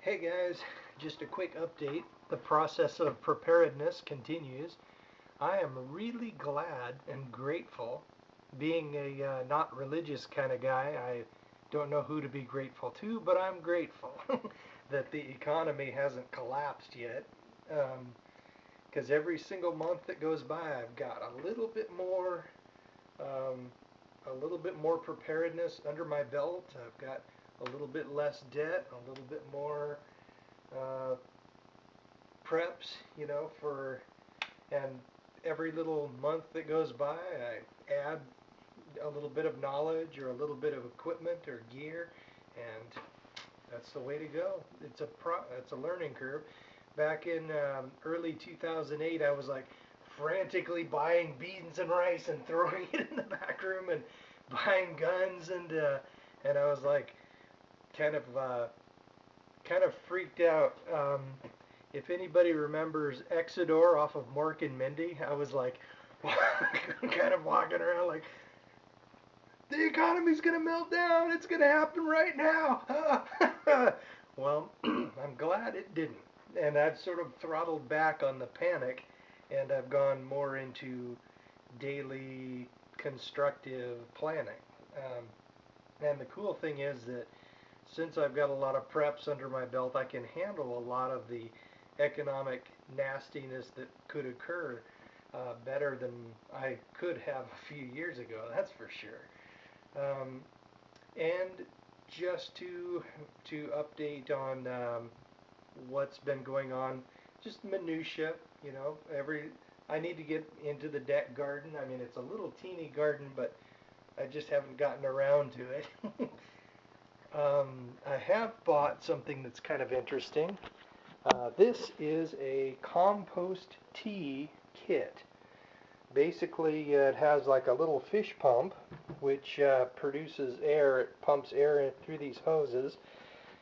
Hey guys, just a quick update. The process of preparedness continues. I am really glad and grateful. Being a not religious kind of guy, I don't know who to be grateful to, but I'm grateful that the economy hasn't collapsed yet. Because every single month that goes by, I've got um, a little bit more preparedness under my belt. I've got a little bit less debt, a little bit more uh, preps, and every little month that goes by, I add a little bit of knowledge or a little bit of equipment or gear, and that's the way to go. It's a learning curve. Back in early 2008, I was like frantically buying beans and rice and throwing it in the back room and buying guns and I was like kind of uh, kind of freaked out. If anybody remembers Exodore off of Mork and Mindy, I was like kind of walking around like the economy's gonna melt down. It's gonna happen right now. Well, I'm glad it didn't, and I've sort of throttled back on the panic, and I've gone more into daily constructive planning. Um, and the cool thing is that since I've got a lot of preps under my belt, I can handle a lot of the economic nastiness that could occur better than I could have a few years ago. That's for sure. And just to update on what's been going on, just minutia. Every I need to get into the deck garden. I mean, it's a little teeny garden, but I just haven't gotten around to it. I have bought something that's kind of interesting. This is a compost tea kit. Basically, it has like a little fish pump, which produces air. It pumps air in through these hoses,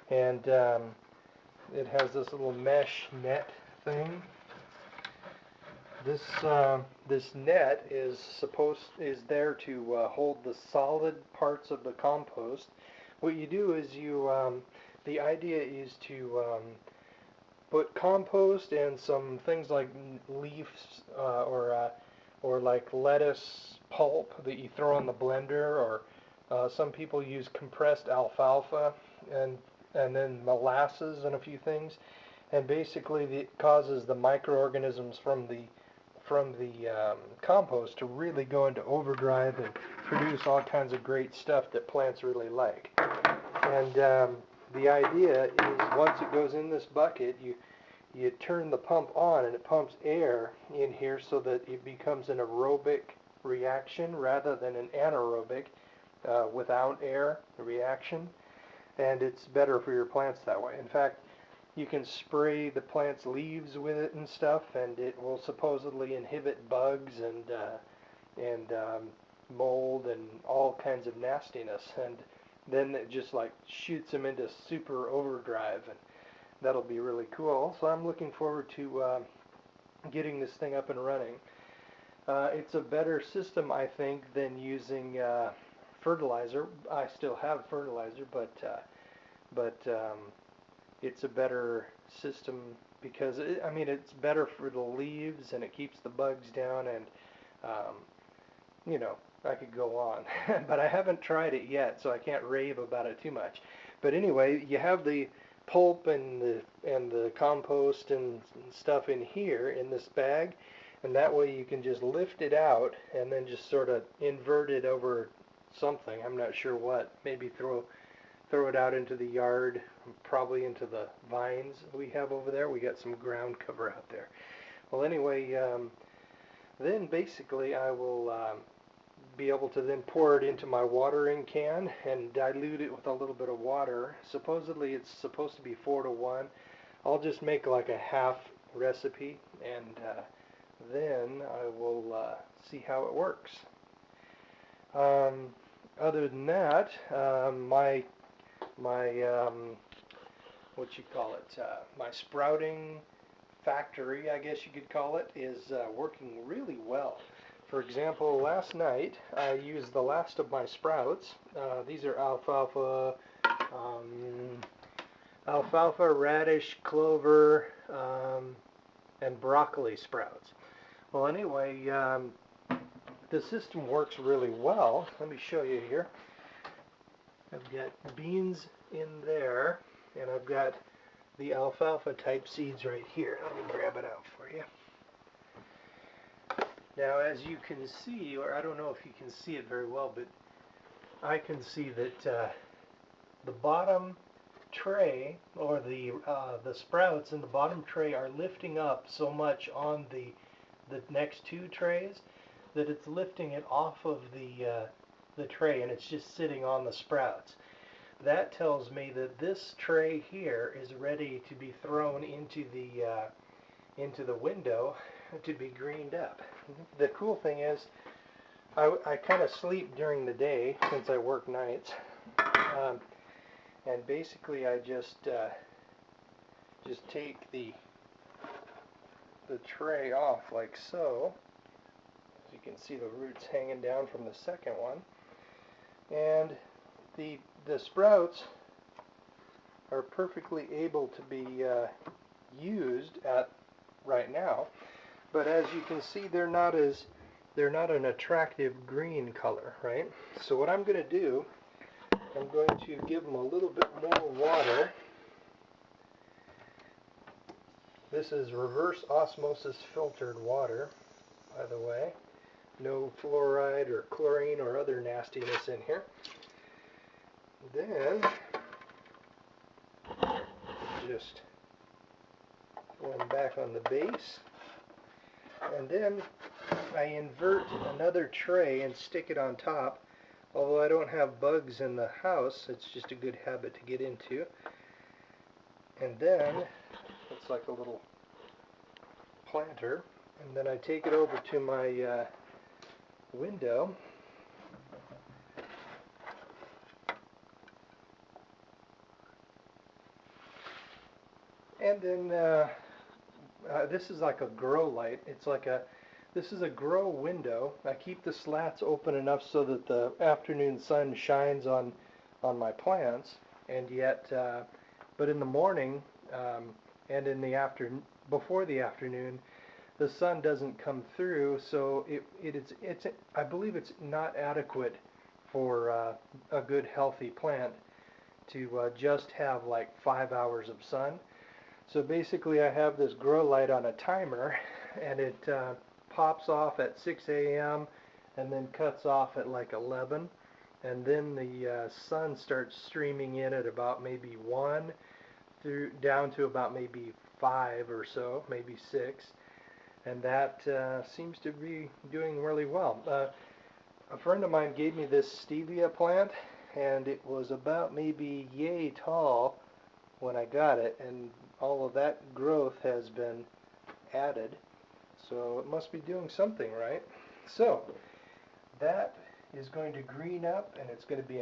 and it has this little mesh net thing. This net is there to hold the solid parts of the compost. What you do is the idea is to put compost and some things like leaves or like lettuce pulp that you throw in the blender, or some people use compressed alfalfa and then molasses and a few things, and basically it causes the microorganisms from the compost to really go into overdrive and produce all kinds of great stuff that plants really like. And the idea is once it goes in this bucket, you turn the pump on and it pumps air in here so that it becomes an aerobic reaction rather than an anaerobic without air reaction. And it's better for your plants that way. In fact, you can spray the plant's leaves with it and stuff, and it will supposedly inhibit bugs and mold and all kinds of nastiness. And then it just like shoots them into super overdrive, and that'll be really cool. So I'm looking forward to getting this thing up and running. It's a better system, I think, than using fertilizer. I still have fertilizer, but it's a better system because it's better for the leaves and it keeps the bugs down, and um, I could go on, but I haven't tried it yet, so I can't rave about it too much. But anyway, you have the pulp and the compost and stuff in here in this bag, and that way you can just lift it out and then just sort of invert it over something. I'm not sure what. Maybe throw it out into the yard, probably into the vines we have over there. We got some ground cover out there. Well, anyway, then basically I will be able to then pour it into my watering can and dilute it with a little bit of water. Supposedly it's supposed to be 4-to-1. I'll just make like a half recipe, and then I will see how it works. Other than that, my what you call it, my sprouting factory, I guess you could call it, is working really well. For example, last night I used the last of my sprouts. These are alfalfa, alfalfa, radish, clover, and broccoli sprouts. Well, anyway, the system works really well. Let me show you here. I've got beans in there, and I've got the alfalfa type seeds right here. Let me grab it out for you. Now, as you can see, or I don't know if you can see it very well, but I can see that the bottom tray, or the sprouts in the bottom tray, are lifting up so much on the next two trays that it's lifting it off of the tray, and it's just sitting on the sprouts. That tells me that this tray here is ready to be thrown into the window to be greened up. The cool thing is, I kind of sleep during the day since I work nights, and basically I just take the tray off like so. As you can see, the roots hanging down from the second one, and the sprouts are perfectly able to be used at right now. But as you can see, they're not an attractive green color, right? So what I'm going to do, I'm going to give them a little bit more water. This is reverse osmosis filtered water, by the way. No fluoride or chlorine or other nastiness in here. Then, just one back on the base. And then I invert another tray and stick it on top. Although I don't have bugs in the house, it's just a good habit to get into. And then, it's like a little planter. And then I take it over to my window. And then this is like a grow light. This is a grow window. I keep the slats open enough so that the afternoon sun shines on my plants, and yet, but in the morning and in the before the afternoon, the sun doesn't come through, so it's I believe it's not adequate for a good healthy plant to just have like 5 hours of sun. So basically I have this grow light on a timer, and it pops off at 6 a.m. and then cuts off at like 11, and then the sun starts streaming in at about maybe 1 through down to about maybe 5 or so, maybe 6, and that seems to be doing really well. A friend of mine gave me this stevia plant, and it was about maybe yay tall when I got it, and all of that growth has been added, so it must be doing something right. So that is going to green up, and it's going to be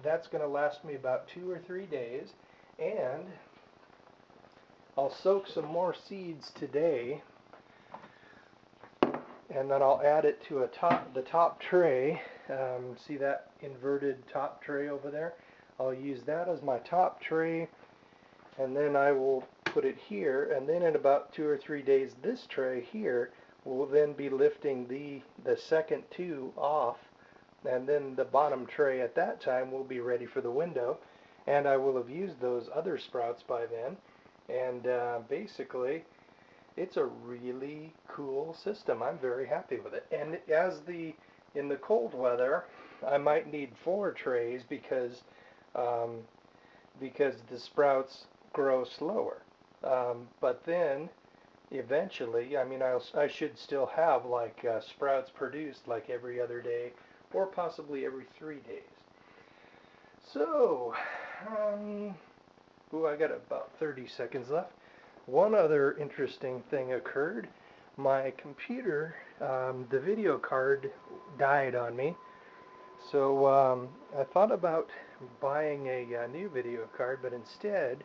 that's going to last me about 2 or 3 days, and I'll soak some more seeds today, and then I'll add it to the top tray. See that inverted top tray over there? I'll use that as my top tray, and then I will put it here, and then in about 2 or 3 days this tray here will then be lifting the second two off, and then the bottom tray at that time will be ready for the window, and I will have used those other sprouts by then, and basically it's a really cool system. I'm very happy with it. And in the cold weather, I might need 4 trays because the sprouts grow slower. But then eventually, I mean, I should still have like sprouts produced like every other day, or possibly every 3 days. So, I got about 30 seconds left. One other interesting thing occurred. My computer, the video card died on me. So I thought about buying a new video card, but instead,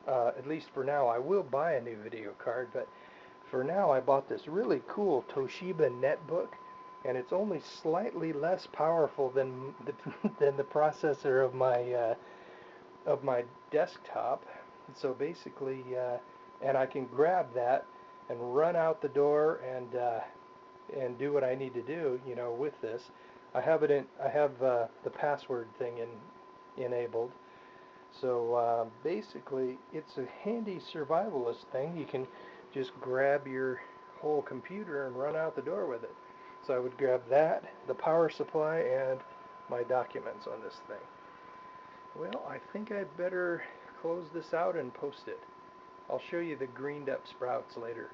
at least for now, I will buy a new video card, but for now I bought this really cool Toshiba netbook, and it's only slightly less powerful than the processor of my desktop, So basically, and I can grab that and run out the door and do what I need to do, with this. I have the password thing enabled. So basically, it's a handy survivalist thing. You can just grab your whole computer and run out the door with it. So I would grab that, the power supply, and my documents on this thing. Well, I think I'd better close this out and post it. I'll show you the greened up sprouts later.